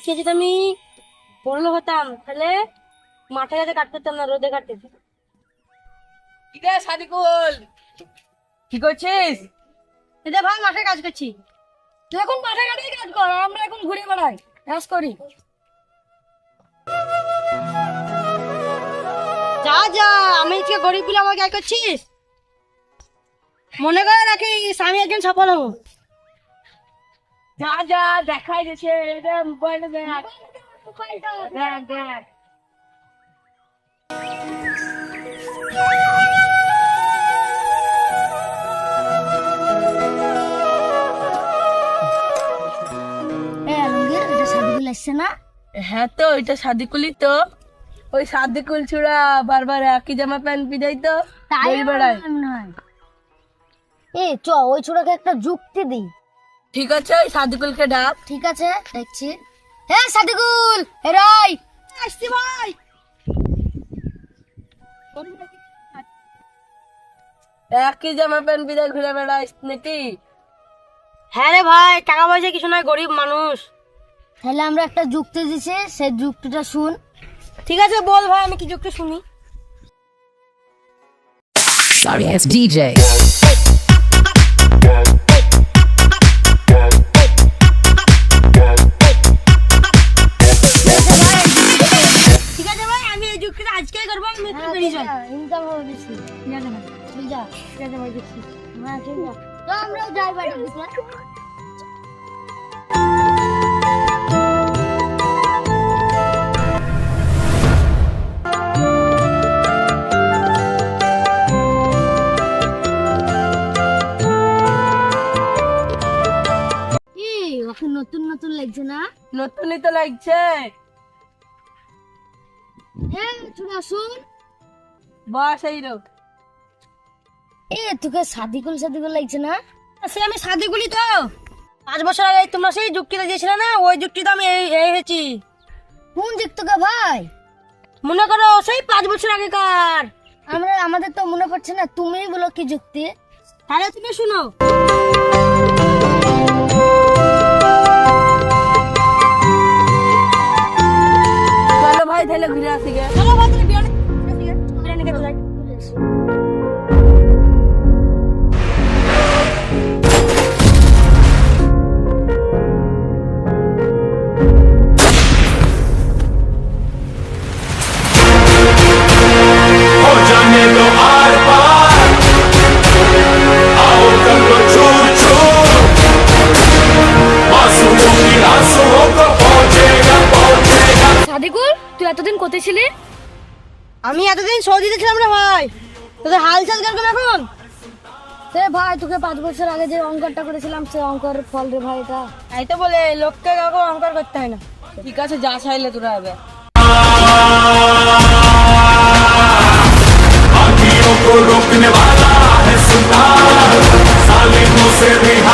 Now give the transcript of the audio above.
আজকে যদি আমি বড় হতাম তাহলে মাঠে ঘাটে কাটতে হতাম না, রোদে কাটতে। কিরে সাদিকুল, কি করছিস? এটা ভাই মাঠে কাজ করছি। তুই এখন মাঠে ঘাটে কাজ কর, আমরা এখন ঘুরে বেড়াই, কাজ করি। যা যা, আমি আজকে গরিব বলে আমাকে গায়ে করছিস? মনে করে রাখিস আমি একদিন সফল হবো। যা যা, দেখাই যাচ্ছে এটা মোবাইলে দেখ দেখ দেখ। হ্যাঁ তো এটা সাদিকুলই তো। ওই সাদিকুল ছুড়া বারবার একই জামা প্যান্ট পিজাই তো বেড়ায়। এ চ ওই ছোড়াকে একটা যুক্তি দিই। ঠিক আছে, ওই সাদিকুলকে ডাক। ঠিক আছে, দেখছি। হ্যাঁ সাদিকুল, এরাই আসছি ভাই। একই জামা প্যান্ট পিজাই ঘুরে বেড়াইস নাকি? হ্যাঁ রে ভাই, টাকা পয়সা কিছু নয়, গরিব মানুষ। তাহলে আমরা একটা যুক্তি দিছি, সেই যুক্তিটা শুন। ঠিক আছে বল ভাই, আমি কি যুক্তি শুনি। Sorry ass DJ. ঠিক আছে ভাই, আমি এই যুক্তিটা আজকেই করবো। আমি একটু বেরিয়ে যাই, ইনকাম হবে বেশি। ঠিক আছে ভাই, তুই যা। ঠিক আছে ভাই, দেখছি। হ্যাঁ ঠিক আছে, তো আমরাও যাই বাড়ি। ওকে নতুন নতুন লাগছে না? নতুনই তো লাগছে। হ্যাঁ চলে আসুন। বস এই লোক। তোকে সাদিকুল সাদিকুল লাগছে না? সে আমি সাদিকুলই তো। 5 বছর আগে তোমরা সেই যুক্তিটা দিয়েছিলে না, ওই যুক্তিটা আমি এই হয়েছি। কোন যুক্তিটা ভাই? মনে করো সেই 5 বছর আগেকার। আমাদের তো মনে পড়ছে না, তুমিই বলো কি যুক্তি। তাহলে তুমি শুনো। চলো ভাই তাহলে ঘুরে আসি গে। চলো ভাই, তুমি বিরিয়ানি খেতে যাই। हो जाने दो आर पार, आओ कर लो चूर चूर, मासूमों की आंसुओं को पहुंचेगा पहुंचेगा। সাদিকুল, তুই এতদিন কোথায় ছিলি? আমি এতদিন সৌদিতে ছিলাম রে ভাই। তোদের হালচাল কিরকম এখন? ভাই তোকে 5 বছর আগে যে অঙ্করটা করেছিলাম, সে অঙ্কর ফল রে ভাই। এটা তাই তো বলে লোককে কাউকে অঙ্কর করতে হয় না। ঠিক আছে, যা চাইলে তোরা হবে। आंधियों को रोकने वाला है सुल्तान, जालिमों से भी